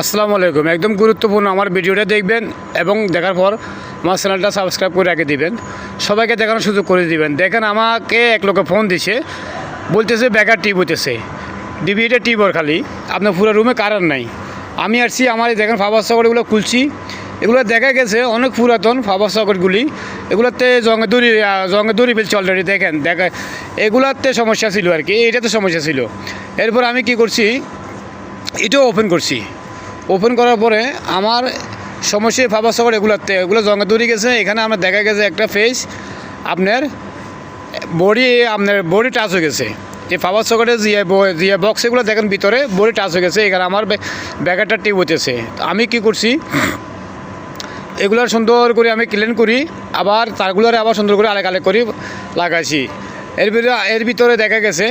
আসসালামু আলাইকুম। একদম গুরুত্বপূর্ণ আমার ভিডিওটা দেখবেন এবং দেখার পর আমার চ্যানেলটা সাবস্ক্রাইব করে রেখে দিবেন, সবাইকে দেখানোর সুযোগ করে দিবেন। দেখেন আমাকে এক লোকে ফোন দিছে, বলতেছে বেকার টিপ হইতেছে, ডিবিটা টিপ ওর খালি আপনার পুরো রুমে কারেন্ট নাই। আমি আসছি আমার দেখেন ফাবার সকেটগুলো খুলছি, এগুলো দেখা গেছে অনেক পুরাতন ফাবার সকেটগুলি, এগুলোতে জঙ্গে দড়ি ফেলছে অলরেডি। দেখেন এগুলোতে সমস্যা ছিল আর কি, এইটাতে সমস্যা ছিল। এরপর আমি কি করছি, এটাও ওপেন করছি। ওপেন করার পরে আমার সমস্যা ফাবার সকেট এগুলো জঙ্গে দড়ি গেছে। এখানে আমার দেখা গেছে একটা ফেস আপনার বডি টাচ হয়ে গেছে। এই ফাবার সকেটে যে বক্স এগুলো দেখেন ভিতরে বডি টাচ হয়ে গেছে। এখানে আমার ব্যাগারটা টিপ হতেছে। আমি কি করছি, এগুলো সুন্দর করে আমি ক্লিন করি, আবার তারগুলোরে আবার সুন্দর করে আলাগ আলাগ করে লাগাইছি। এর ভিতরে দেখা গেছে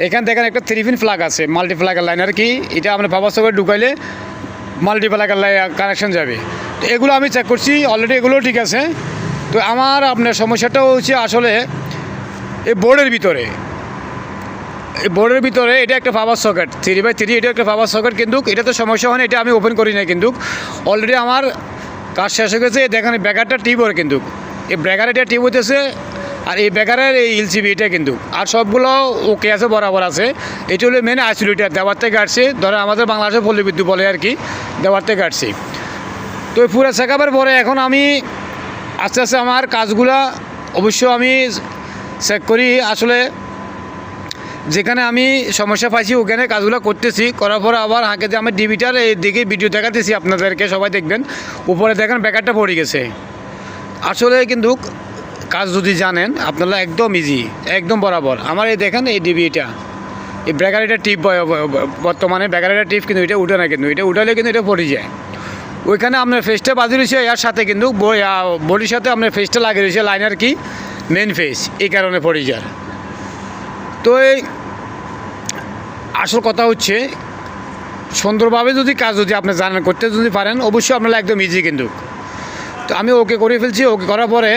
এখানে দেখেন একটা 3 পিন প্লাগ আছে, মাল্টি প্লাগের লাইন আর কি। এটা আপনার ফাবার সকেট ঢুকাইলে মাল্টি প্লাগের লাইন কানেকশন যাবে। তো এগুলো আমি চেক করছি, অলরেডি এগুলো ঠিক আছে। তো আমার আপনার সমস্যাটা হচ্ছে আসলে এই বোর্ডের ভিতরে এটা একটা পাওয়ার সকেট 3x3, এটা একটা পাওয়ার সকেট, কিন্তু এটা তো সমস্যা হয় না, এটা আমি ওপেন করি না। কিন্তু অলরেডি আমার কাজ শেষ হয়ে গেছে। দেখেন ব্রেকারটা টিপ ওর, কিন্তু এই ব্রেকার এটা টিপ হইতেছে, আর এই ব্রেকারের এই এলসিবি এটা কিন্তু আর সবগুলো ওকে আছে, বরাবর আছে। এটা হলো মেন আইসোলেটার, দেওয়ার থেকে কাটছে, ধরেন আমাদের বাংলাদেশে পল্লী বিদ্যুৎ বলে আর কি, দেওয়ার থেকে কাটছি। তো এই পুরো চেকআপের পরে এখন আমি আস্তে আস্তে আমার কাজগুলা অবশ্য আমি চেক করি, আসলে যেখানে আমি সমস্যা পাইছি ওখানে কাজগুলো করতেছি। করার পর আবার হাঁকে যে আমি ডিবিটার এই দিকে ভিডিও দেখাতেছি আপনাদেরকে, সবাই দেখবেন। উপরে দেখেন ব্যাকারটা পড়ে গেছে। আসলে কিন্তু কাজ যদি জানেন আপনারা একদম ইজি, একদম বরাবর। আমার এই দেখেন এই ডিবিটা, এই ব্রেকারিটা টিপ, বর্তমানে ব্রেকারিটা টিপ কিন্তু এটা উঠে না, কিন্তু এটা উঠালে কিন্তু এটা পড়ে যায়। ওইখানে আপনার ফেসটা বাজি রয়েছে, এর সাথে কিন্তু বডির সাথে আপনার ফেসটা লাগিয়ে রয়েছে লাইনার কি মেন ফেস, এই কারণে পড়ে যায়। তো এই আসল কথা হচ্ছে সুন্দরভাবে যদি কাজ যদি আপনি জানেন করতে যদি পারেন, অবশ্যই আপনারা একদম ইজি কিন্তু। তো আমি ওকে করে ফেলছি। ওকে করার পরে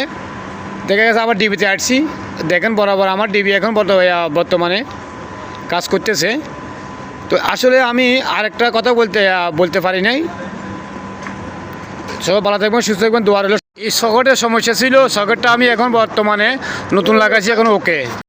দেখা গেছে আবার ডিবিতে আসছি। দেখেন বরাবর আমার ডিবি এখন বর্তমানে কাজ করতেছে। তো আসলে আমি আরেকটা কথা বলতে পারি নাই। সব ভালো থাকবেন, সুস্থ থাকবেন, দোয়া রইল। এই সকেটের সমস্যা ছিল, সকেটটা আমি এখন বর্তমানে নতুন লাগাইছি, এখন ওকে।